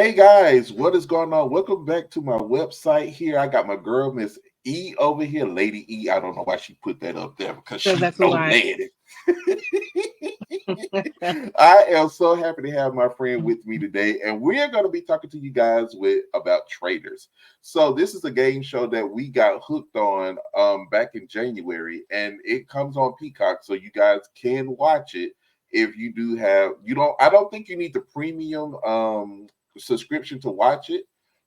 Hey guys, what is going on? Welcome back to my website here. I got my girl, Miss E, over here. Lady E. I don't know why she put that up there because Because she's that's so who I lady. am. I am so happy to have my friend with me today, and we're going to be talking to you guys about Traitors. So this is a game show that we got hooked on back in January, and it comes on Peacock, so you guys can watch it if you do have. You don't. I don't think you need the premium subscription to watch it,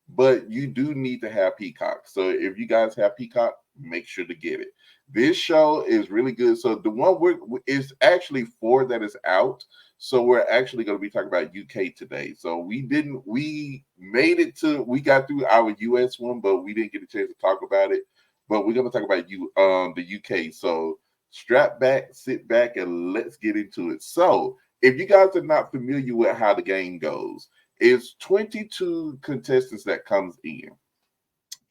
but you do need to have Peacock. So if you guys have Peacock, make sure to get it. This show is really good. So the one is actually four that is out. So we're actually going to be talking about UK today. So we made it to, we got through our US one, but we didn't get a chance to talk about it. But we're going to talk about the UK. So strap back, sit back, and let's get into it. So if you guys are not familiar with how the game goes, it's 22 contestants that comes in.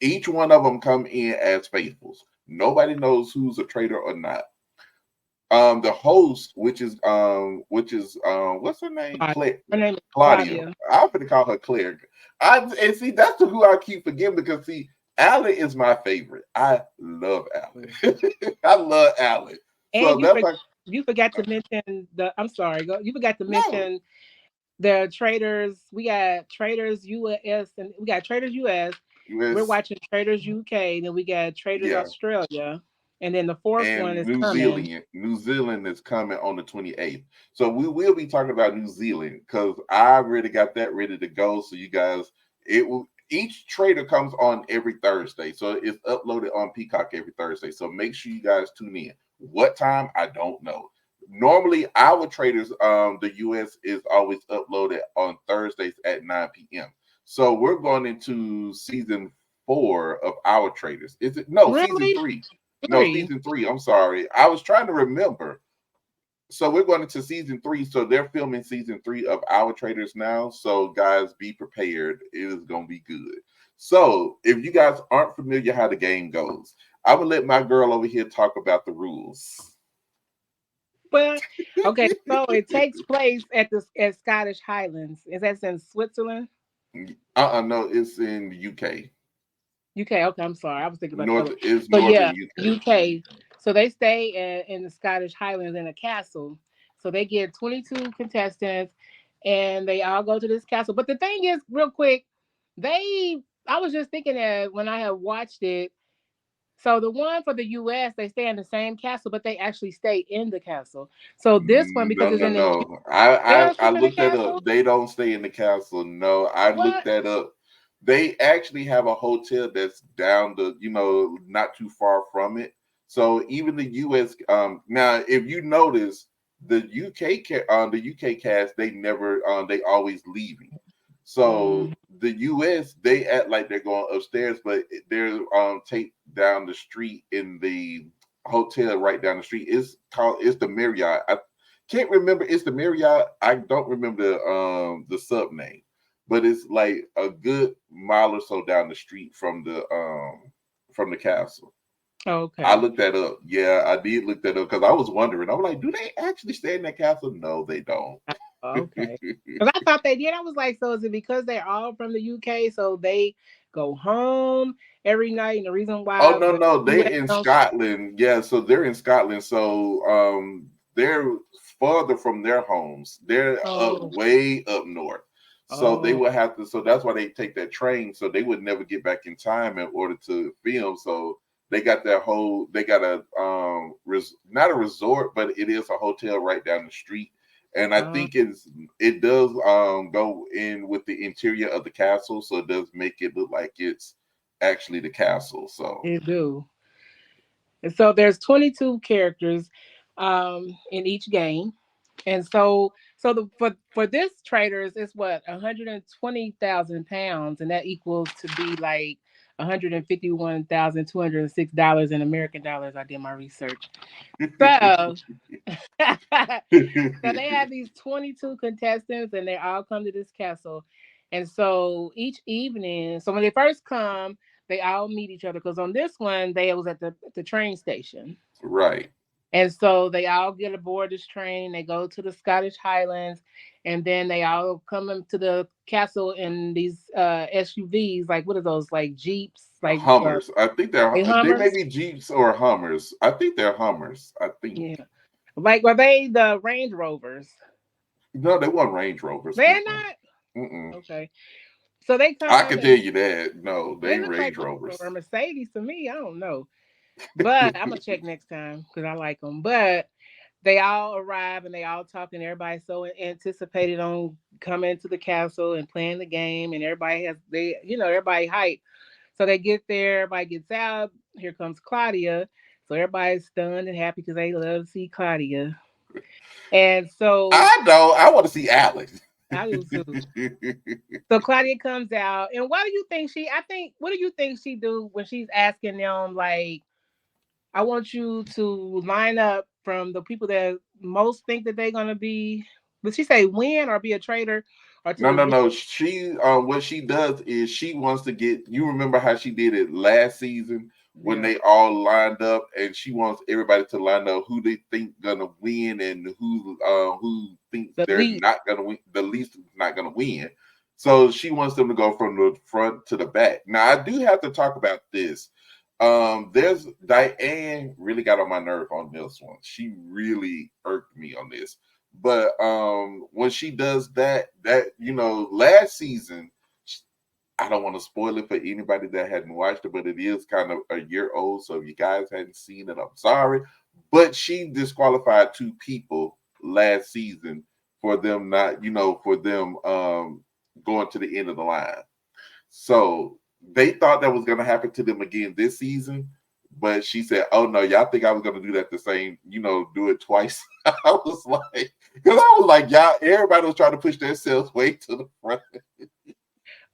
Each one of them come in as faithfuls. Nobody knows who's a traitor or not. The host, what's her name? Claudia. Claire, Her name is Claudia. Claudia. I'm gonna call her Claire. And see that's who I keep forgetting because see, Allie is my favorite. I love Allie. I love Allie. So And that's like you forgot to mention the. I'm sorry. You forgot to no. mention the traders. We got traders US and we got traders US. We're Yes, watching traders UK. Then we got traders yeah. Australia, and then the fourth one And is coming. New Zealand is coming on the 28th. So we will be talking about New Zealand because I already got that ready to go. So you guys, it will each trader comes on every Thursday. So it's uploaded on Peacock every Thursday. So make sure you guys tune in. What time? I don't know. Normally our traders, the US is always uploaded on Thursdays at 9 p.m. So we're going into season four of our traders. Is it no season Really? three? No, Three. season three. I'm sorry. I was trying to remember. So we're going into season three. So they're filming season three of Our Traders now. So guys, be prepared. It is going to be good. So if you guys aren't familiar how the game goes, I will let my girl over here talk about the rules. Well, okay. So it takes place at Scottish Highlands. Is that in Switzerland? No, it's in the UK. UK. Okay, I'm sorry. I was thinking about the North other. is So yeah, northern UK. UK. So they stay in the Scottish Highlands in a castle. So they get 22 contestants, and they all go to this castle. But the thing is, real quick, they. I was just thinking that when I had watched it. So the one for the US, they stay in the same castle, but they actually stay in the castle. So this one, because No, it's no, in the no. they don't I sleep in the looked that castle. up. They don't stay in the castle. No, I looked What? that up. They actually have a hotel that's down the, not too far from it. So even the US, now if you notice, the UK cast, they never, they always leaving. So Mm. the US, they act like they're going upstairs, but they're take down the street in the hotel right down the street. It's the Marriott. I can't remember. It's the Marriott. I don't remember the sub name, but it's like a good mile or so down the street from the castle. I Okay. looked that up. Yeah, I did look that up because I was wondering. I'm like, do they actually stay in that castle? No, they don't. Okay. Because I thought they did. I was like, so is it because they're all from the UK, so they go home every night, and the reason Oh why no, the no, they US in don't? Scotland. Yeah, so they're in Scotland. So they're farther from their homes. They're up Oh, way up north. So they oh, would have to. So that's why they take that train. So they would never get back in time in order to film. So they got that whole. They got a not a resort, but it is a hotel right down the street. And I uh, think it does go in with the interior of the castle, so it does make it look like it's actually the castle. So they do. And so there's 22 characters in each game. And so the for this traders it's what £120,000, and that equals to be like $151,206 in American dollars. I did my research. So so they have these 22 contestants, and they all come to this castle. And so each evening, so when they first come, they all meet each other because on this one they was at the train station. right. And so they all get aboard this train. They go to the Scottish Highlands, and then they all come into the castle in these SUVs. Like what are those? Like Jeeps? Like Hummers. I think they they may Hummers? be Jeeps or Hummers. I think they're Hummers. I think. Yeah. Like are they the Range Rovers? No, they weren't Range Rovers. They're Mm-mm. not. Mm-mm. Okay. So they I come can tell and you that. No, they they ain't look like Range Range Rovers. Rover Mercedes to me. I don't know, but I'm gonna check next time because I like them. But they all arrive and they all talk and everybody's so anticipated on coming to the castle and playing the game and everybody has everybody hyped. So they get there, everybody gets out. Here comes Claudia. So everybody's stunned and happy because they love to see Claudia. And so I know. I want to see Alex. I do too. So Claudia comes out, and what do you think she? I think what do you think she do when she's asking them like, "I want you to line up from the people that most think that they're gonna be." Did she say win or be a traitor or No, to no, get no. She what she does is she wants to get you remember how she did it last season when yeah they all lined up and she wants everybody to line up who they think gonna win and who thinks the they're lead? not gonna win the least not gonna win. So she wants them to go from the front to the back. Now I do have to talk about this. There's Diane really got on my nerve on this one. She really irked me on this. But when she does that last season, I don't want to spoil it for anybody that hadn't watched it, but it is kind of a year old. So if you guys hadn't seen it, I'm sorry. But she disqualified two people last season for them not, for them going to the end of the line. So they thought that was going to happen to them again this season. But she said, "Oh no, y'all think I was going to do that the same, do it twice?" I was like, because I was like, y'all, everybody was trying to push themselves way to the front.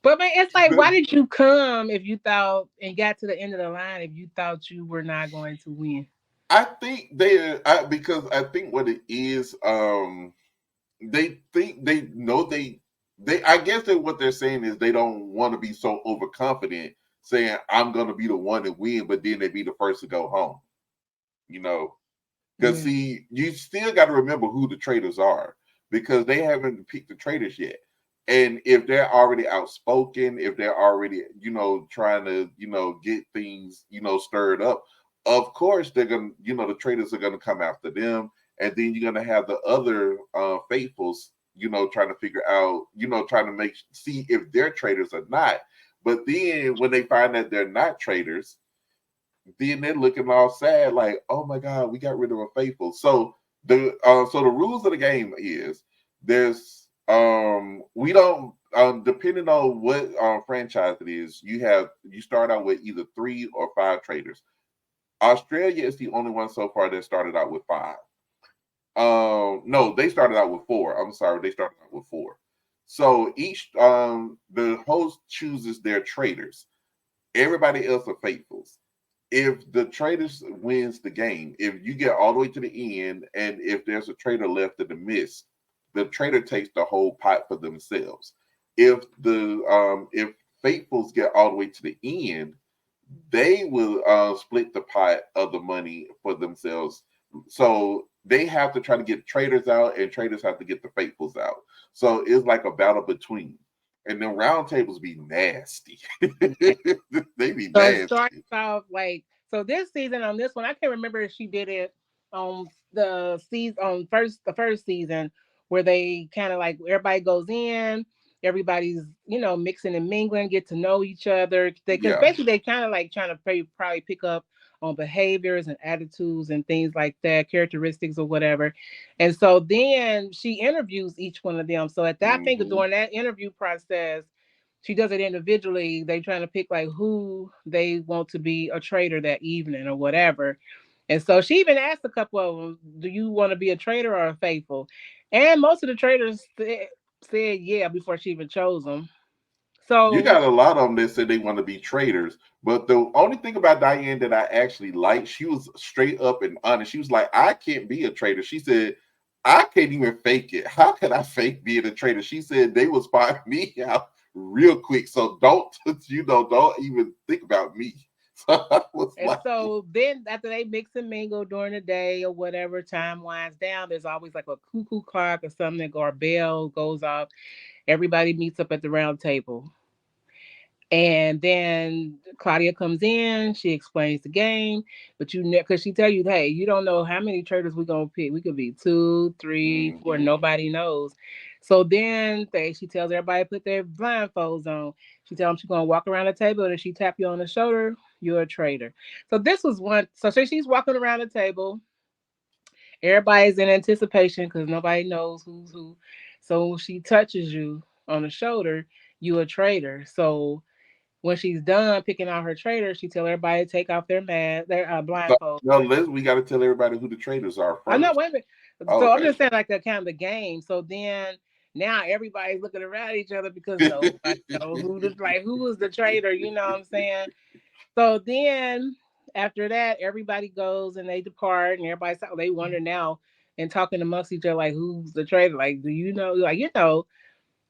But man, it's like, why did you come if you thought and got to the end of the line if you thought you were not going to win? I think because I think what it is, they think they know they I guess that what they're saying is they don't want to be so overconfident, saying I'm going to be the one to win, but then they be the first to go home. You know, because Yeah. see, you still got to remember who the traders are because they haven't picked the traders yet. And if they're already outspoken, if they're already, trying to, get things, stirred up, of course they're gonna, the traders are gonna come after them. And then you're gonna have the other faithfuls, trying to figure out, trying to see if they're traders or not. But then when they find that they're not traders, then they're looking all sad, like, "Oh my God, we got rid of a faithful." So the rules of the game is we don't depending on what franchise it is, you start out with either 3 or 5 traders. Australia is the only one so far that started out with 5. No, they started out with 4. I'm sorry, they started out with 4. So each the host chooses their traders. Everybody else are faithfuls. If the traders wins the game, if you get all the way to the end, and if there's a trader left in the midst, the trader takes the whole pot for themselves. If faithfuls get all the way to the end, they will split the pot of the money for themselves. So they have to try to get traders out, and traders have to get the faithfuls out. So it's like a battle between. And then round tables be nasty. They be So it starts nasty. off like so this season on this one, I can't remember if she did it on the first season where they kind of like everybody goes in, everybody's mixing and mingling, get to know each other. Because Yeah. basically they kind of like trying to probably pick up on behaviors and attitudes and things like that, characteristics or whatever. And so then she interviews each one of them. So at that, I think Hmm. during that interview process she does it individually. They trying to pick like who they want to be a trader that evening or whatever. And so she even asked a couple of them, "Do you want to be a trader or a faithful?" And most of the traders said yeah before she even chose them. You So got a lot of them that said they want to be traders. But the only thing about Diane that I actually liked, she was straight up and honest. She was like, I can't be a trader. She said, I can't even fake it. How can I fake being a trader? She said they will spot me out real quick. So don't, don't even think about me. So I was And like, so then after they mix and mingle during the day or whatever, time winds down, there's always like a cuckoo clock or something or a bell goes off. Everybody meets up at the round table. And then Claudia comes in, she explains the game, but because she tell you, hey, you don't know how many traders we're gonna pick. We could be two, three, four, mm-hmm. nobody knows. So then she tells everybody to put their blindfolds on. She tells them she's gonna walk around the table, and if she tap you on the shoulder, you're a trader. So this was one. So she's walking around the table. Everybody's in anticipation because nobody knows who's who. So when she touches you on the shoulder, you a trader. So when she's done picking out her traders, she tell everybody to take off their So blindfold. no, Liz, we got to tell everybody who the traders are I know, first. wait a minute. So I'm Okay. just saying, like the kind of the game. So then now everybody's looking around each other because nobody knows who was the trader. You know what I'm saying? So then after that, everybody goes and they depart, and they wonder now and talking amongst each other like who's the trader? Like, do you know? Like, you know.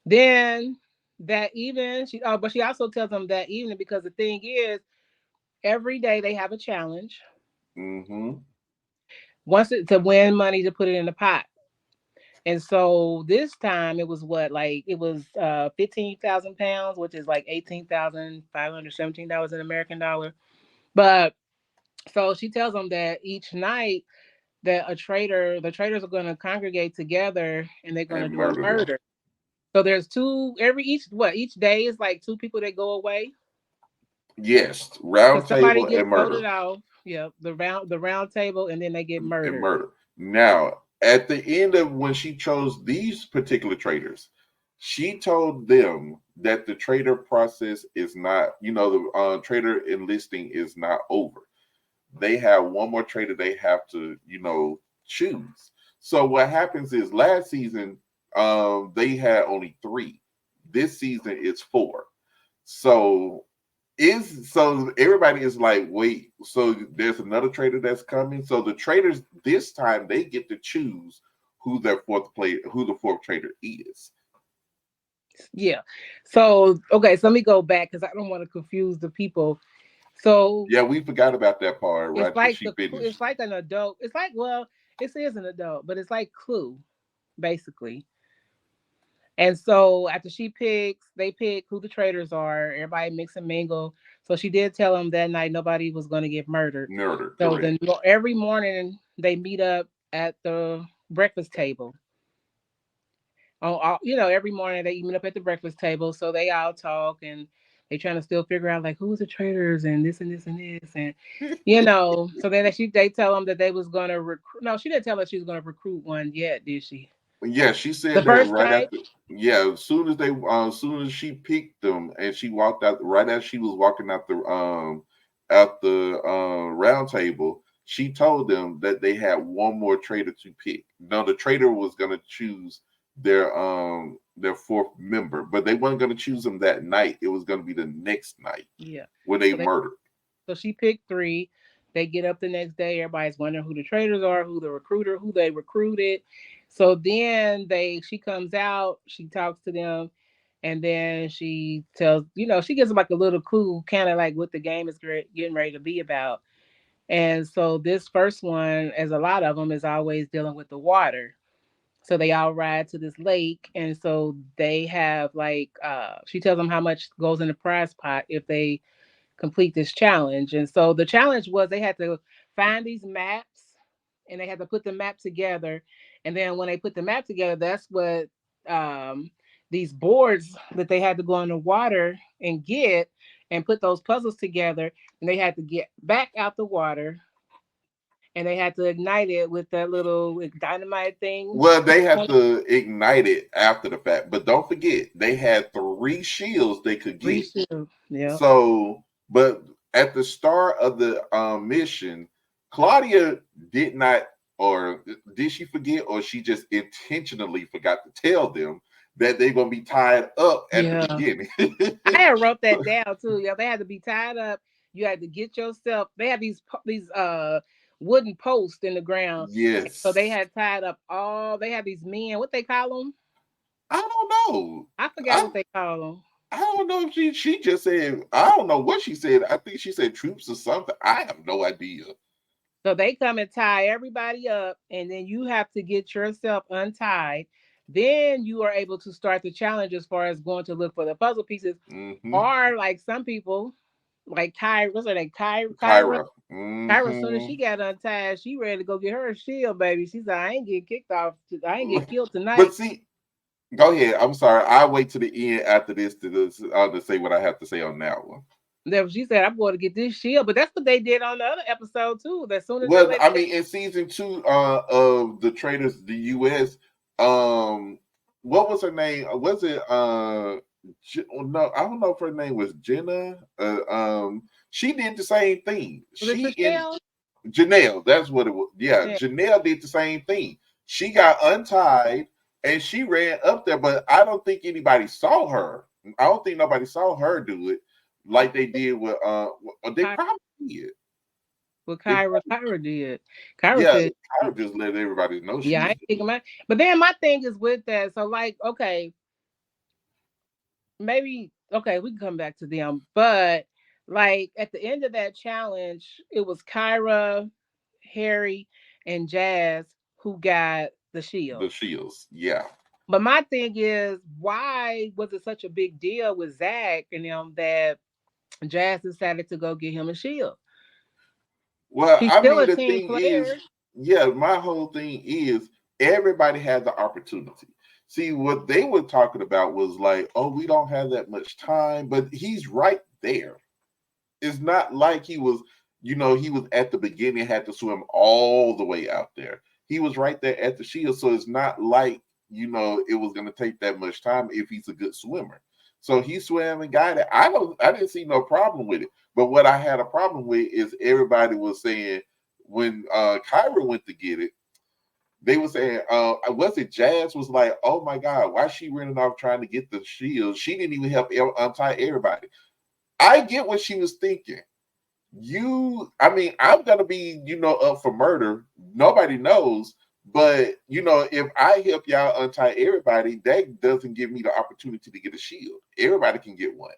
Then that evening, but she also tells them that evening because the thing is every day they have a challenge. Mm-hmm. To win money to put it in the pot. And so this time it was what like it was 15,000 pounds, which is like $18,517 in American dollar. But so she tells them that each night that the traders are going to congregate together and they're going to And do a murder them. murder. So there's two each day is like two people that go away Yes, round because somebody table gets and voted murder. out. Yeah, the round table, and then they get And murdered. murder. Now, at the end of when she chose these particular traders, she told them that the trader process is not, the trader enlisting is not over. They have one more trader they have to, choose. So what happens is last season, they had only three. This season it's four. So everybody is like, wait, so there's another trader that's coming. So the traders this time they get to choose who the fourth trader is. Yeah. So okay, so let me go back because I don't want to confuse the people. So Yeah, we forgot about that part right after she it's finished. like an adult. It's like it is an adult, but it's like Clue, basically. And so after they pick who the traders are. Everybody mix and mingle. So she did tell them that night nobody was going to get murdered. Murder, So correct. then every morning they meet up at the breakfast table. Every morning they meet up at the breakfast table. So they all talk and they trying to still figure out like who's the traders and this and this and this and So then they tell them that they was going to recruit. No, she didn't tell us she was going to recruit one yet, did she? Yeah, she The said that first right night. after. Yeah, as soon as she picked them, and she walked out right as she was walking out the round table, she told them that they had one more trader to pick. Now the trader was gonna choose their fourth member, but they weren't gonna choose them that night. It was gonna be the next night Yeah. when they So they murdered. so she picked three. They get up the next day. Everybody's wondering who the traders are, who they recruited. So then she comes out, she talks to them, and then she tells, she gives them like a little clue, kind of like what the game is getting ready to be about. And so this first one, as a lot of them, is always dealing with the water. So they all ride to this lake, and so they have like she tells them how much goes in the prize pot if they complete this challenge. And so the challenge was they had to find these maps and they had to put the map together. And then when they put the map together, that's what um, these boards that they had to go in the water and get and put those puzzles together. And they had to get back out the water and they had to ignite it with that little dynamite thing. Well, they have to ignite it after the fact, but don't forget they had three shields they could Three get. shields. Yep. So, but at the start of the mission, Claudia did not, or did she forget, or she just intentionally forgot to tell them that they're gonna be tied up at the Yeah. beginning. I had wrote that down too. Yeah, they had to be tied up. You had to get yourself. They had these wooden posts in the ground, so they Yes, had tied up all. They had these men. What they call them? I don't know. I forgot I what they call them. I don't know if she just said, I don't know what she said. I think she said troops or something. I have no idea. So they come and tie everybody up, and then you have to get yourself untied. Then you are able to start the challenge as far as going to look for the puzzle pieces. Mm-hmm. Or like some people, like Kyra, what's her name? Kyra. Kyra. Kyra, as soon as Mm-hmm. she got untied, she ready to go get her a shield, baby. She said, I ain't get kicked off. I ain't get killed But tonight. see, go ahead. I'm sorry. I'll wait to the end after this to say what I have to say on that one. Then she said, I'm going to get this shield. But that's what they did on the other episode, too. As soon as that Well, lady I got mean, in season 2 of the Traitors, the US, um, what was her name? Was it no? I don't know if her name was Jenna. She did the same thing. was it She in Trishelle? Janelle. That's what it was. Yeah, Yeah. Janelle did the same thing. She got untied and she ran up there, but I don't think anybody saw her. I don't think nobody saw her do it like they did with they probably did. What They Kyra did. Kyra Yeah, said, I just let everybody know she yeah, I was ain't doing thinking it. my. But then my thing is with that. So, like, okay, maybe, okay, we can come back to them. But, like, at the end of that challenge, it was Kyra, Harry, and Jazz who got the The shield. shields. Yeah. But my thing is, why was it such a big deal with Zach and them that Jazz decided to go get him a shield? Well, He's I still mean, a the team thing is, player. yeah, my whole thing is everybody had the opportunity. See, what they were talking about was like, oh, we don't have that much time, but he's right there. It's not like he was, he was at the beginning, had to swim all the way out there. He was right there at the shield. So it's not like, it was gonna take that much time if he's a good swimmer. So he swam and got it. I didn't see no problem with it. But what I had a problem with is everybody was saying when Kyra went to get it, they were saying, was it Jazz was like, oh my God, why is she running off trying to get the shield? She didn't even help untie everybody. I get what she was thinking. I mean, I'm gonna be, up for murder. Nobody knows, but if I help y'all untie everybody, that doesn't give me the opportunity to get a shield. Everybody can get one.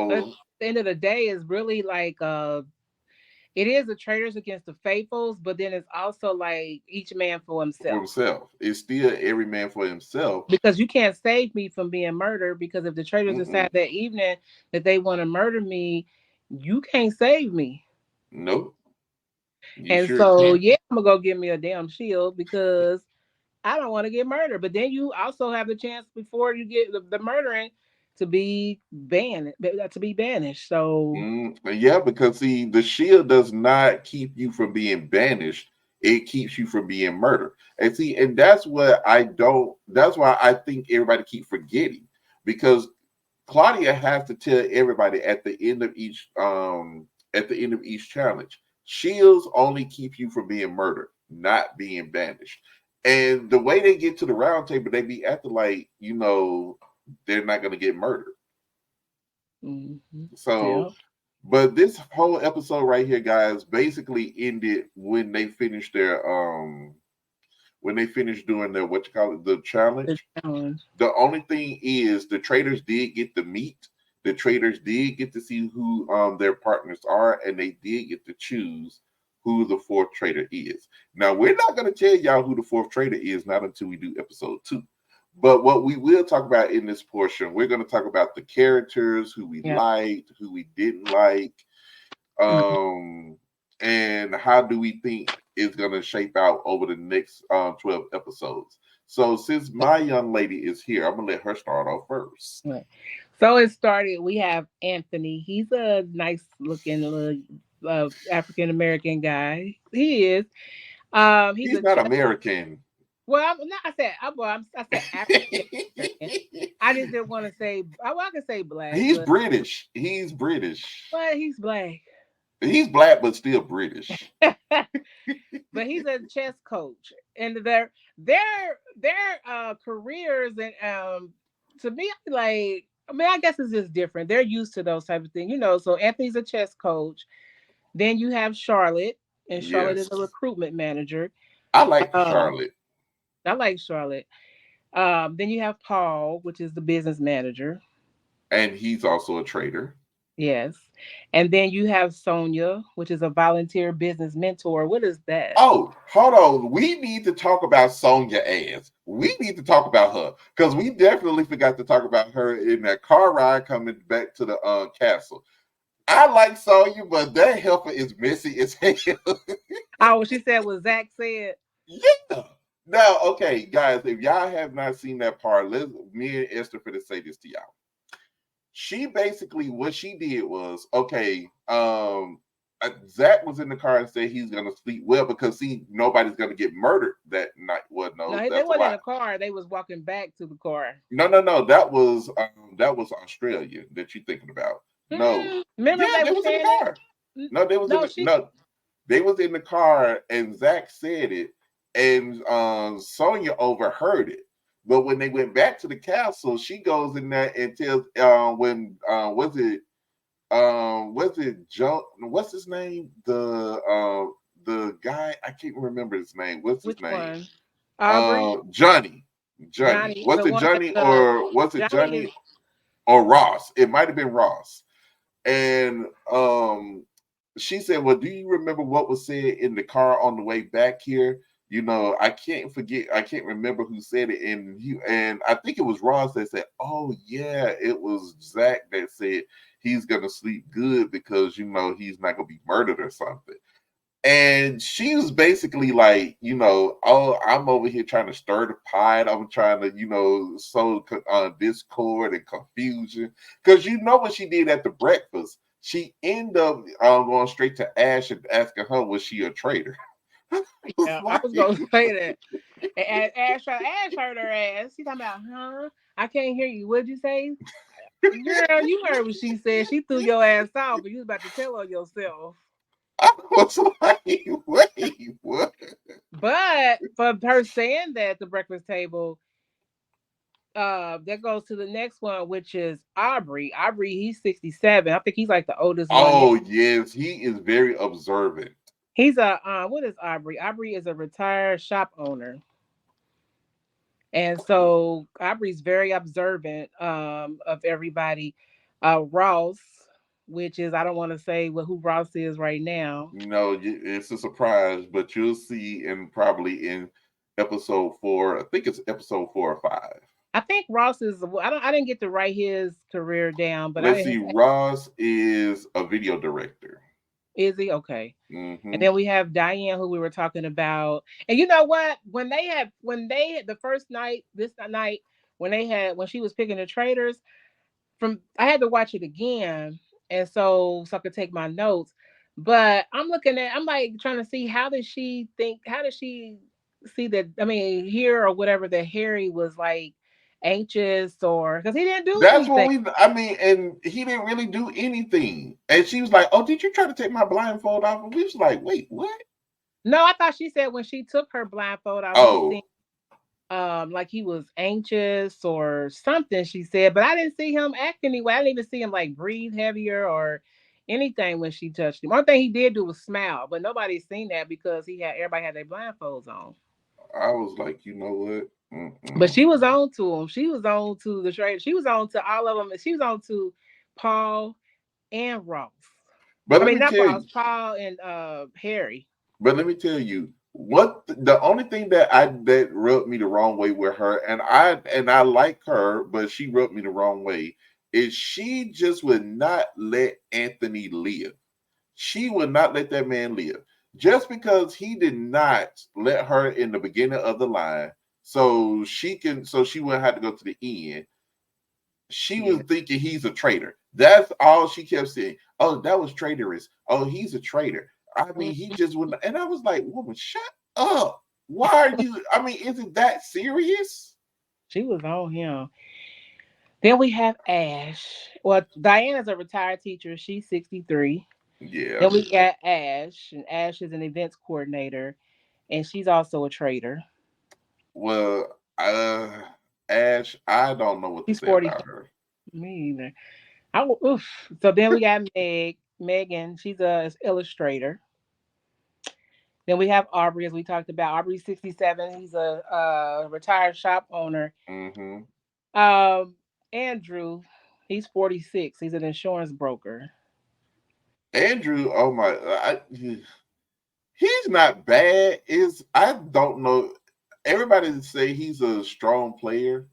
But at So the end of the day, it's really like it is the traitors against the faithfuls, but then it's also like each man for for himself. himself, it's still every man for himself. Because you can't save me from being murdered. Because if the traitors Mm-mm. decide that evening that they want to murder me, you can't save me. Nope, you And sure so, can't. yeah, I'm gonna go get me a damn shield because I don't want to get murdered. But then you also have the chance before you get the murdering to be banned, to be banished. So, Yeah, because see, the shield does not keep you from being banished. It keeps you from being murdered. And see, and that's what I don't. That's why I think everybody keep forgetting because Claudia has to tell everybody at the end of each challenge, shields only keep you from being murdered, not being banished. And the way they get to the round table, they be acting like they're not going to get murdered. So yeah. but this whole episode right here, guys, basically ended when they finished doing their what you call it, the The challenge. challenge. The only thing is the traders did get to meet. The traders did get to see who their partners are, and they did get to choose who the fourth trader is. Now we're not gonna tell y'all who the fourth trader is, not until we do episode 2. But what we will talk about in this portion, we're going to talk about the characters, who we Yeah. liked, who we didn't like, Mhm. um, and how do we think it's going to shape out over the next 12 episodes. So since my young lady is here, I'm going to let her start off first. Right. So it started. We have Anthony. He's a nice looking little African American guy. He is. He's He's a not chess. American. Well, I'm not. I said. I said African American. I just didn't want to say. Well, I can say black, He's British. He's British. but he's black. He's black, but still British. But he's a chess coach, and their careers and to me, like, I mean, I guess it's just different. They're used to those type of things, you know. So Anthony's a chess coach. Then you have Charlotte, and Charlotte is Yes. a recruitment manager. I like Um, Charlotte. I like Charlotte. Then you have Paul, which is the business manager. and he's also a trader. Yes. And then you have Sonia, which is a volunteer business mentor. What is that? Oh, hold on. We need to talk about Sonya ass. We need to talk about her because we definitely forgot to talk about her in that car ride coming back to the castle. I like Sonya, but that helper is messy as hell. Oh, she said what Zach said. Yeah. Now, okay, guys, if y'all have not seen that part, me and Esther for to say this to y'all. She basically what she did was okay. Zach was in the car and said he's gonna sleep well because see nobody's gonna get murdered that night. Well, no, No, they that's a weren't in lie. the car. They was walking back to the car. No, no, no. That was Australia that you thinking about. No, Remember yeah, they they were was in the saying that? car. No, they was in No, the she. no. They was in the car and Zach said it, and Sonya overheard it. But when they went back to the castle, she goes in there and tells when was it Joe? What's his name? The guy I can't remember his name. What's his Which name? one? Aubrey, Johnny. Johnny. Johnny, Was the it one that Johnny or was it Johnny Johnny is. or Ross? It might have been Ross. And she said, "Well, do you remember what was said in the car on the way back here?" You know, I can't forget. I can't remember who said it, and I think it was Ross that said, "Oh yeah, it was Zach that said he's gonna sleep good because you know he's not gonna be murdered or something." And she was basically like, you know, oh, I'm over here trying to stir the pot. I'm trying to, you know, sow discord and confusion. Because you know what she did at the breakfast? She ended up going straight to Ash and asking her, was she a traitor? It's Yeah, I like, was gonna say that. And Ash heard her ass. She talking about, huh? I can't hear you. What'd you say? Girl, you heard what she said. She threw your ass off, and you was about to tell on yourself. I was like, wait, what? But for her saying that at the breakfast table, that goes to the next one, which is Aubrey. Aubrey, he's 67. I think he's like the oldest one here. Oh, yes, he is very observant. He's a what is Aubrey? Aubrey is a retired shop owner. And so Aubrey's very observant of everybody. Ross, which is I don't want to say who Ross is right now. No, it's a surprise, but you'll see in probably in episode 4. I think it's episode 4 or 5. I think Ross is. I didn't get to write his career down, but I Let's see. didn't. Ross is a video director. Is he okay? And Hmm. then we have Diane, who we were talking about. And you know what? When they had the first night, this night, when she was picking the traders, from I had to watch it again, and so I could take my notes. But I'm like trying to see how did she see that? I mean, hear or whatever that Harry was like anxious or because he didn't do That's what anything. I mean, and he didn't really do anything. And she was like, "Oh, did you try to take my blindfold off?" And we was like, "Wait, what?" No, I thought she said when she took her blindfold off, he Oh, seemed like he was anxious or something, she said, but I didn't see him act anyway. I didn't even see him like breathe heavier or anything when she touched him. One thing he did do was smile, but nobody's seen that because he had everybody had their blindfolds on. I was like, you know what? But Mm-mm. she was on to him. She was on to the trade. She was on to all of them. And she was on to Paul and Ross. But I let mean, me not tell Ross, you. Paul and Harry. But let me tell you what the only thing that rubbed me the wrong way with her, and I like her, but she rubbed me the wrong way, is she just would not let Anthony live. She would not let that man live. Just because he did not let her in the beginning of the line, so she wouldn't have to go to the end. She was Yeah. thinking he's a traitor. That's all she kept saying. Oh, that was traitorous. Oh, he's a traitor. I mean, he Mhm. just wouldn't. And I was like, woman, shut up. Why are you? I mean, is it that serious? She was on him. Then we have Ash. Well, Diana's a retired teacher. She's 63. Yeah. Then we got Ash, and Ash is an events coordinator, and she's also a trader. Well, Ash, I don't know what to She's say 40. about her. Me either. Oof. So then we got Megan. She's a illustrator. Then we have Aubrey, as we talked about. Aubrey's 67. He's a retired shop owner. Mm-hmm. Um, Andrew. He's 46. He's an insurance broker. Andrew, oh my, he's not bad. Is I don't know. Everybody say he's a strong player.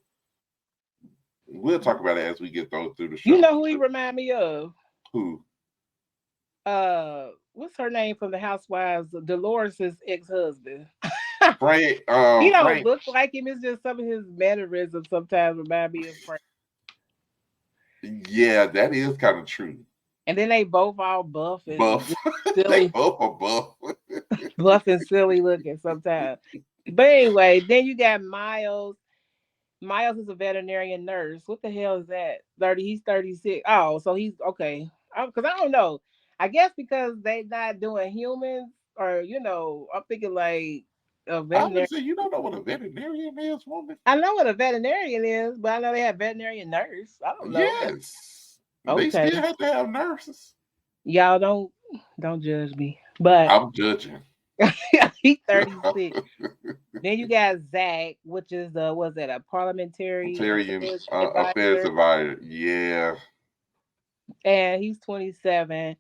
We'll talk about it as we get through the You show. know who he remind me of? Who? What's her name from the Housewives? Dolores' ex-husband. Frank. He don't Frank. look like him. It's just some of his mannerisms sometimes remind me of Frank. Yeah, that is kind of true. And then they both all buff and Buff. just They silly, both are buff. buff and silly looking sometimes. But anyway, then you got Miles. Miles is a veterinarian nurse. What the hell is that? 30, he's 36. Oh, so he's okay. Because I don't know. I guess because they not doing humans, or I'm thinking like a I would veterinarian. say you don't know what a veterinarian is, woman. I know what a veterinarian is, but I know they have veterinarian nurse. I don't know. Yes, they still Okay. have to have nurses. Y'all don't judge me. But I'm judging. he's 36. Then you got Zach, which is was that a parliamentary Ontarian affairs affairs advisor, advisor. Yeah, and he's 27.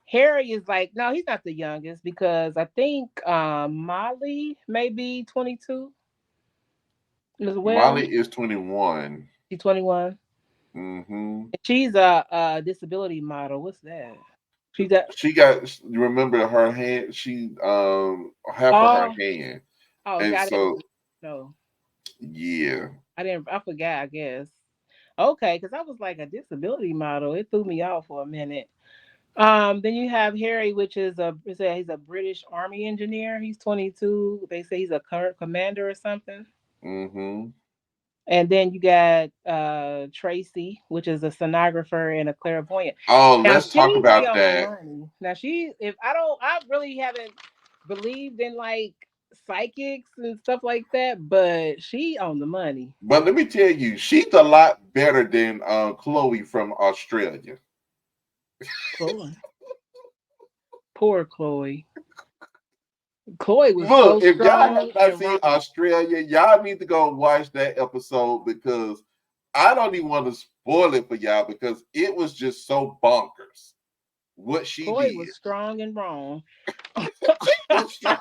Harry is like, no, he's not the youngest because I think Molly may be 22 as well. Molly is 21. She's 21. Mm-hmm. She's a disability model. What's that? She's a She got. You remember her hand? She half of her oh hand, oh and I so didn't know. yeah. I didn't. I forgot. I guess. Okay, because I was like a disability model. It threw me off for a minute. Then you have Harry, which is he's a British Army engineer. He's 22. They say he's a current commander or something. Mm-hmm. And then you got Tracy, which is a sonographer and a clairvoyant. Oh, Now let's talk she be about on the that. money. Now if I really haven't believed in like psychics and stuff like that, but she on the money. But let me tell you, she's a lot better than Chloe from Australia. Chloe, poor Chloe. Chloe was so Look, if y'all have strong not and seen wrong. Australia, y'all need to go watch that episode because I don't even want to spoil it for y'all because it was just so bonkers what she Chloe did. was strong and wrong. She was strong.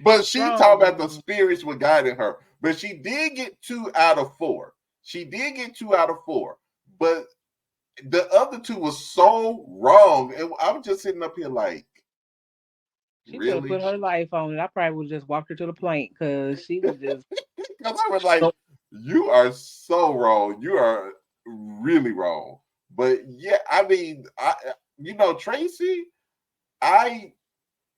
But she Strong talked and about the wrong. spirits were guiding her. But she did get 2 out of 4. She did get 2 out of 4. But the other two was so wrong. And I'm just sitting up here like, She could have really? put her life on it. I probably would have just walked her to the plank because she was just Because I was like, so. you are so wrong. You are really wrong. But yeah, I mean, Tracy, I,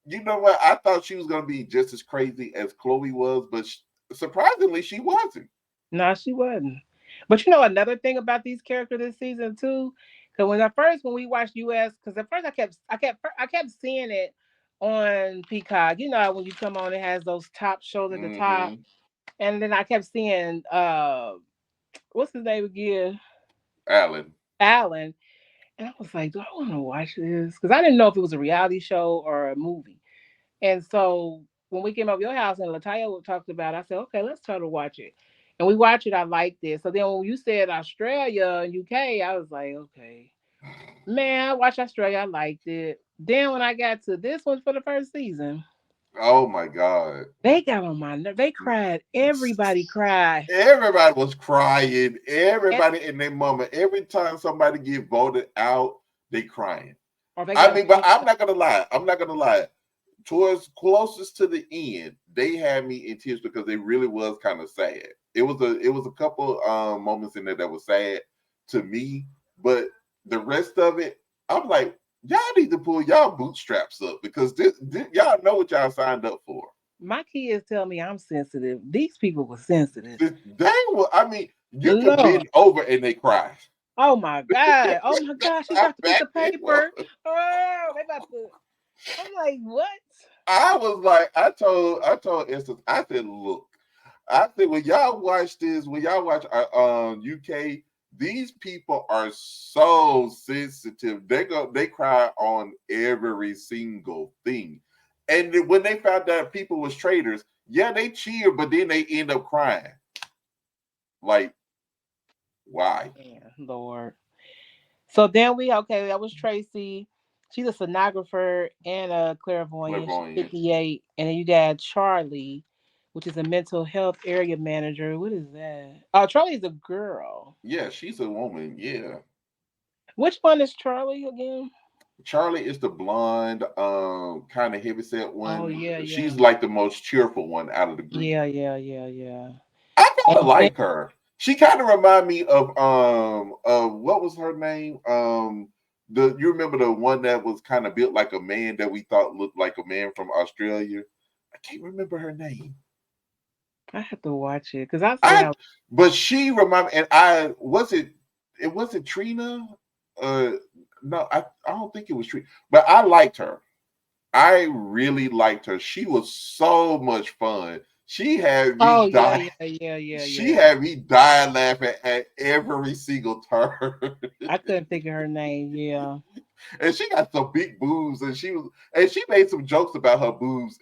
you know what? I thought she was going to be just as crazy as Chloe was, but surprisingly, she wasn't. No, she wasn't. But you know another thing about these characters this season too, because when we watched US, because at first I kept seeing it on Peacock. You know when you come on, it has those top shows at the top, Mm-hmm. and then I kept seeing what's his name again, Alan. Alan, and I was like, do I want to watch this? Because I didn't know if it was a reality show or a movie. And so when we came up your house and Latoya talked about it, I said, okay, let's try to watch it. And we watched it. I liked it. So then when you said Australia and UK, I was like, okay. Man, I watched Australia. I liked it. Then when I got to this one for the first season, Oh my God. they got on my nerve. They cried. Everybody cried. Everybody was crying. And, Everybody and their mama. Every time somebody get voted out, they crying. or they I got mean, but I'm not gonna lie. I'm not gonna lie. Towards closest to the end, they had me in tears because it really was kind of sad. It was a couple moments in there that was sad to me, but the rest of it, I'm like, y'all need to pull y'all bootstraps up because this y'all know what y'all signed up for. my kids tell me I'm sensitive. These people were sensitive. They were. I mean, you can Lord. bend over and they cry. Oh my God. Oh my That's God. She how dropped the piece bad of they were. paper. Oh, they about to. I'm like, what? I was like, I told Instance, I said, look, I said when y'all watch this, when y'all watch UK, these people are so sensitive. They cry on every single thing. And then when they found out people was traitors, yeah, they cheer, but then they end up crying. Like, Why? Yeah, Lord. So then we okay. That was Tracy. She's a sonographer and a clairvoyant. She's Clairvoyant. 58. And then you got Charlie, which is a mental health area manager. What is that? Oh, Charlie's a girl. Yeah, she's a woman. Yeah. Which one is Charlie again? Charlie is the blonde, kind of heavyset Oh one. yeah, yeah, She's like the most cheerful one out of the group. yeah. I kind of And then like her. She kind of remind me of what was her name? The you remember the one that was kind of built like a man that we thought looked like a man from Australia? I can't remember her name. I have to watch it because I still I have. but she reminded and I was it wasn't Trina? Uh no, I don't think it was Trina. But I liked her. I really liked her. She was so much fun. She had me Oh yeah, die. She yeah. had me die laughing at every single turn. I couldn't think of her name. Yeah. And she got some big boobs, and she made some jokes about her boobs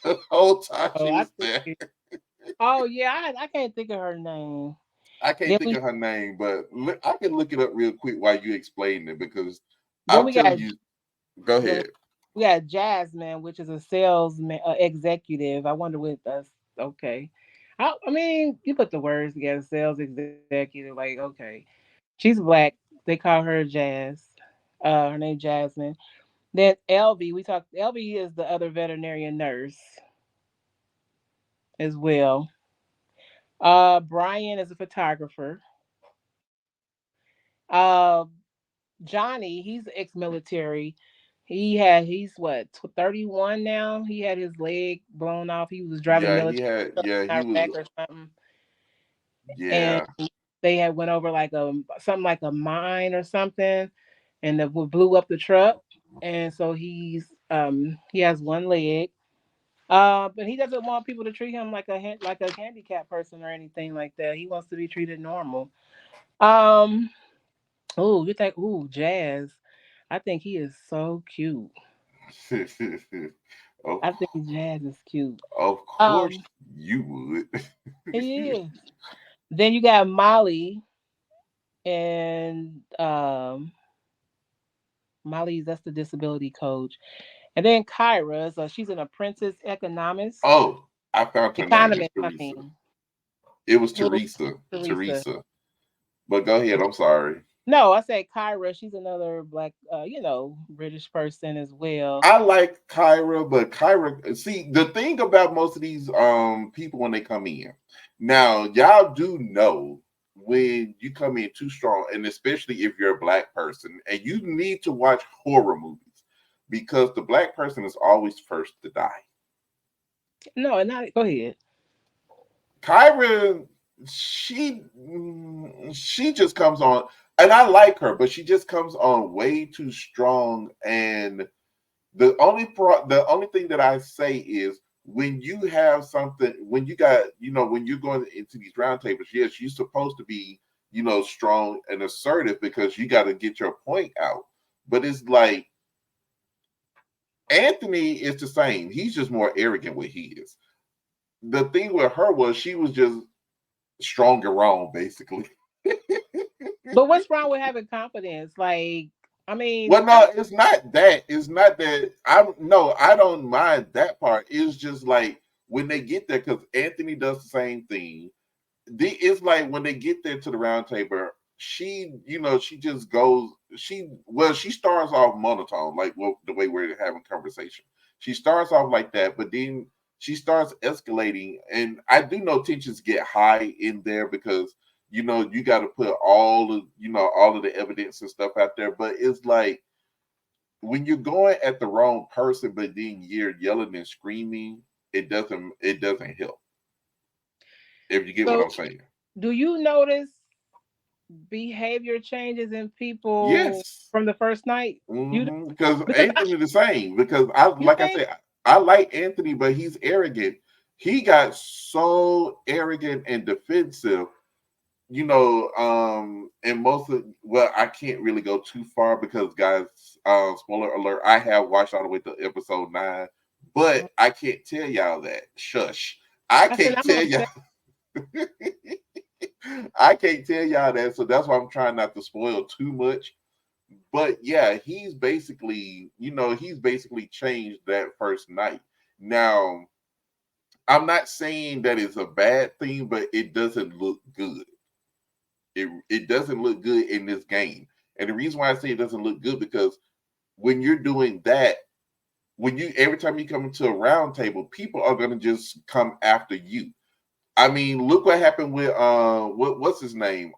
the whole time Oh, she I was see. there. Oh yeah, I can't think of her name. I can't Then think we of her name, but I can look it up real quick while you explain it because then I'm we telling got you. Go go ahead. ahead. We got Jasmine, which is a sales executive. I wonder what that's okay. I mean, you put the words together, sales executive. Like okay, she's black. They call her Jazz. Her name Jasmine. Then LV, we talked. LV is the other veterinarian nurse as well. Brian is a photographer. Uh, Johnny, he's ex-military. He's what 31 now. He had his leg blown off. He was driving a Yeah, he military had. truck Yeah, in he was. Iraq or something, and Yeah. they had went over like a something like a mine or something, and the blew up the truck. And so he has one leg. But he doesn't want people to treat him like like a handicapped person or anything like that. He wants to be treated normal. Um, oh, you think, ooh, Jazz. I think he is so cute. of, I think Jazz is cute. of course Um, you would. he is. Then you got Molly and Molly's that's the disability coach. And then Kyra, so she's an apprentice economist. Oh, I found her name. It's Economist, I Teresa. mean. It was Who? Teresa. Teresa. Teresa. But go ahead. I'm sorry. No, I said Kyra. She's another black, British person as well. I like Kyra, but Kyra, see, the thing about most of these people when they come in, now y'all do know when you come in too strong, and especially if you're a black person, and you need to watch horror movies because the black person is always first to die. No, not go ahead. Kyra, she just comes on, and I like her, but she just comes on way too strong. And the only thing that I say is when you have something, when you got, when you're going into these roundtables, yes, you're supposed to be, strong and assertive because you got to get your point out. But it's like Anthony is the same. He's just more arrogant what he is. The thing with her was she was just strong and wrong, basically. But what's wrong with having confidence? Like, I mean, Well, no, it's not that. It's not that. I don't mind that part. It's just like when they get there, because Anthony does the same thing. It's like when they get there to the round table, she just goes. She starts off monotone, like the way we're having conversation. She starts off like that, but then she starts escalating, and I do know tensions get high in there because you got to put all of the evidence and stuff out there. But it's like when you're going at the wrong person, but then you're yelling and screaming, it doesn't help. If you get what so I'm saying. do you notice behavior changes in people Yes. from the first night? You do? Because Because Anthony the same. Because I you like I think said, I like Anthony, but he's arrogant. He got so arrogant and defensive, and most of well, I can't really go too far because guys, spoiler alert, I have watched all the way to episode 9, but I can't tell y'all that. Shush. I I said can't I'm tell upset. y'all. I can't tell y'all that, so that's why I'm trying not to spoil too much. But yeah, he's basically, he's basically changed that first night. Now, I'm not saying that it's a bad thing, but it doesn't look good. It doesn't look good in this game. And the reason why I say it doesn't look good because when you're doing that, when you every time you come into a round table, people are gonna just come after you. I mean, look what happened with what's his name?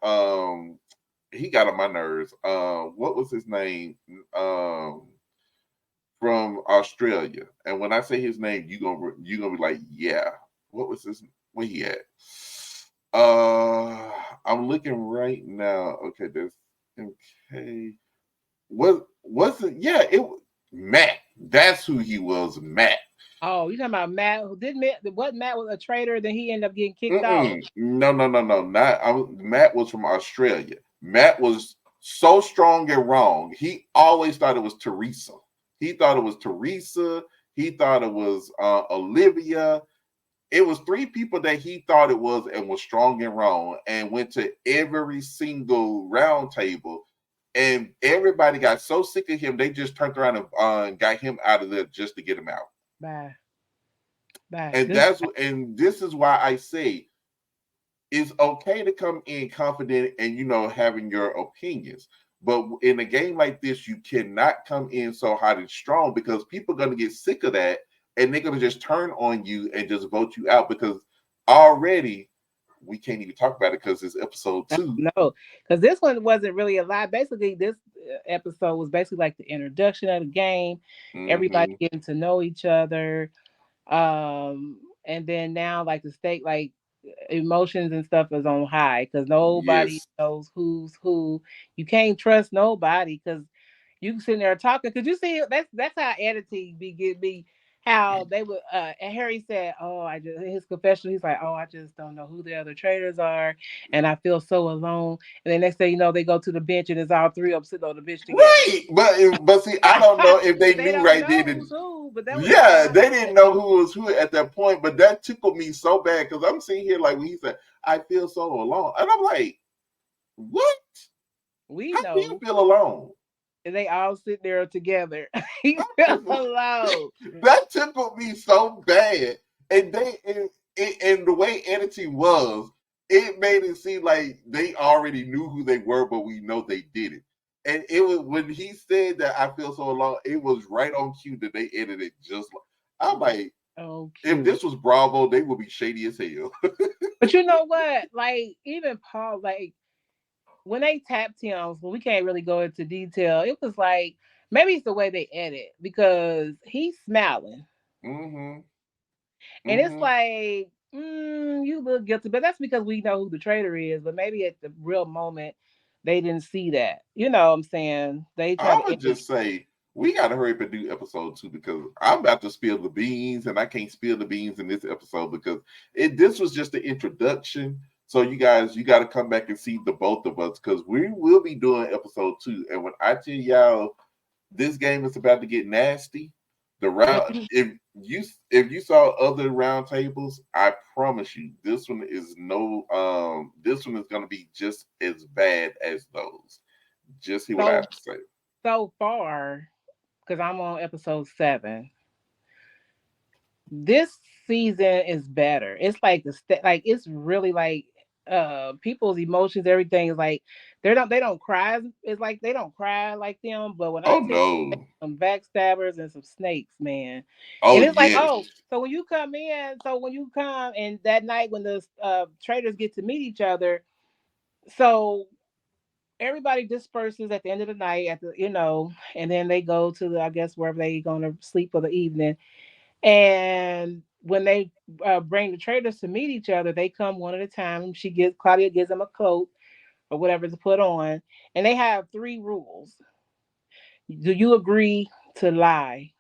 He got on my nerves. What was his name? From Australia. And when I say his name, you gonna be like, yeah. What was his? Where he at? Uh, I'm looking right now. Okay, there's okay. Was it? Yeah, Matt. That's who he was, Matt. Oh, you talking about Matt? Who did Matt? What Matt was a traitor? Then he ended up getting kicked off. Mm-mm. No, no, no, no. Not Matt was from Australia. Matt was so strong and wrong. He always thought it was Teresa. He thought it was Teresa. He thought it was Olivia. It was three people that he thought it was and was strong and wrong and went to every single round table. And everybody got so sick of him, they just turned around and got him out of there just to get him out. Bye, bye. And this is why I say it's okay to come in confident and having your opinions. But in a game like this, you cannot come in so hot and strong because people are gonna get sick of that and they're gonna just turn on you and just vote you out because already we can't even talk about it because it's episode two. No, because this one wasn't really a lot. Basically, this episode was basically like the introduction of the game, everybody Mm-hmm. getting to know each other, and then now like the stake, like emotions and stuff is on high because nobody Yes. knows who's who. You can't trust nobody because you sitting there talking. Cause you see that's how editing be how they would and Harry said, oh, I just his confession, he's like, oh, I just don't know who the other traders are and I feel so alone. And then next thing you know, they go to the bench and it's all three of them sitting on the bench together. Right. But see, I don't know if they But they knew don't right know then. who's who, but that was the Yeah, part they didn't that know who was who at that point, but that tickled me so bad because I'm sitting here like when he said, I feel so alone. And I'm like, what? we How do you know. feel alone? And they all sit there together. He felt alone. That tickled me so bad. And and the way editing was, it made it seem like they already knew who they were, but we know they didn't. And it was when he said that I feel so alone, it was right on cue that they edited just like I'm like, Oh, if cute. this was Bravo, they would be shady as hell. But you know what? Like even Paul, like when they tapped him, when we can't really go into detail, it was like maybe it's the way they edit because he's smiling, Mm-hmm. and it's Mm-hmm. like you look guilty, but that's because we know who the traitor is. But maybe at the real moment, they didn't see that. You know what I'm saying? They try I to would edit. just say we gotta hurry up and do episode two because I'm about to spill the beans and I can't spill the beans in this episode because this was just the introduction. So you gotta come back and see the both of us because we will be doing episode two. And when I tell y'all this game is about to get nasty, the round if you saw other round tables, I promise you this one is this one is gonna be just as bad as those. Just hear what I So have to say. so far, because I'm on episode 7. This season is better. It's like like it's really like people's emotions, everything is like they don't cry. It's like they don't cry like them. But when I Oh tell you no. some backstabbers and some snakes, man. Oh And it's like, yes. oh, so when you come in, so when you come and that night when the traders get to meet each other, so everybody disperses at the end of the night at the and then they go to the I guess wherever they gonna sleep for the evening. And when they bring the traders to meet each other, they come one at a time. Claudia gives them a coat or whatever to put on, and they have 3 rules. Do you agree to lie?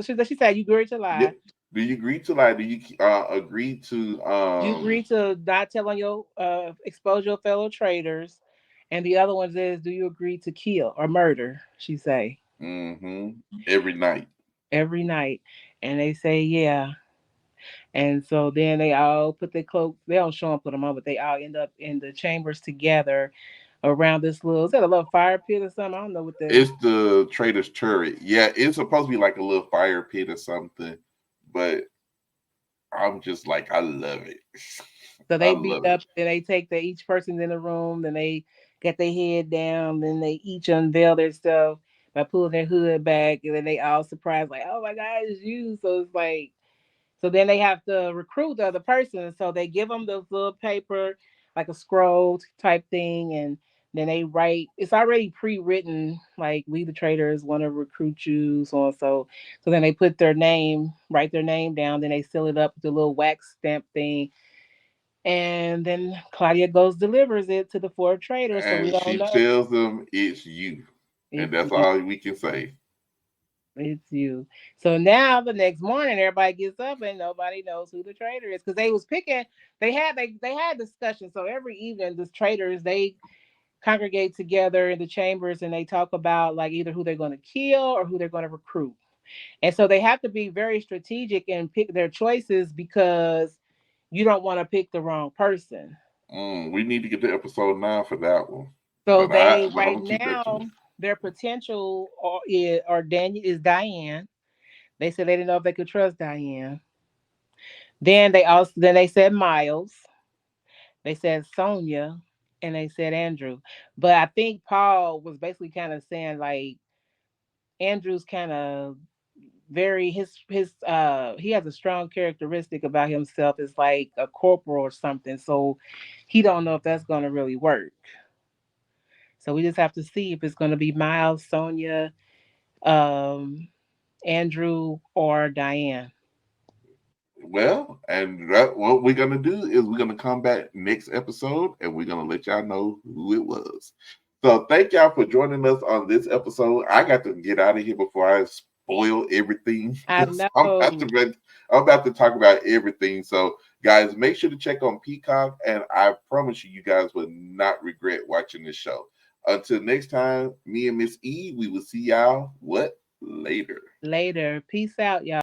She said you agree to Yeah. lie. Do you agree to lie? Do you agree to Do you agree to not tell on your expose your fellow traders? And the other one is, do you agree to kill or murder? She say mm-hmm, every night? every night, and they say yeah. And so then they all put their cloaks. They don't show them put them on, but they all end up in the chambers together around this little. Is that a little fire pit or something? I don't know what the. It's the Traitors turret. Yeah, it's supposed to be like a little fire pit or something, but I'm just like, I love it. So I they beat love up. it. Then they take the each person in the room. Then they get their head down. Then they each unveil their stuff by pulling their hood back, and then they all surprised like, "Oh my God, it's you!" So it's like so then they have to recruit the other person. So they give them this little paper, like a scroll type thing, and then they write. It's already pre-written, like we the traders want to recruit you, so and so. So then they put their name, write their name down, then they seal it up with a little wax stamp thing, and then Claudia goes delivers it to the four traders. So we And don't she know tells them it's you, and it's that's you. all we can say. It's you. So now the next morning, everybody gets up and nobody knows who the traitor is because they was picking. They had discussions. So every evening, the traders they congregate together in the chambers and they talk about like either who they're going to kill or who they're going to recruit. And so they have to be very strategic and pick their choices because you don't want to pick the wrong person. We need to get to episode 9 for that one, So they but I'm right gonna keep that to me. now their potential or Daniel is Diane. They said they didn't know if they could trust Diane. Then they said Miles, they said Sonia, and they said Andrew. But I think Paul was basically kind of saying like Andrew's kind of very his he has a strong characteristic about himself. It's like a corporal or something. So he don't know if that's gonna really work. So we just have to see if it's gonna be Miles, Sonia, um, Andrew, or Diane. Well, and that, what we're gonna do is we're gonna come back next episode and we're gonna let y'all know who it was. So thank y'all for joining us on this episode. I got to get out of here before I spoil everything I because know. I'm about to talk about everything. So guys, make sure to check on Peacock, and I promise you, you guys will not regret watching this show. Until next time, me and Miss E, we will see y'all what later. Later. Peace out, y'all.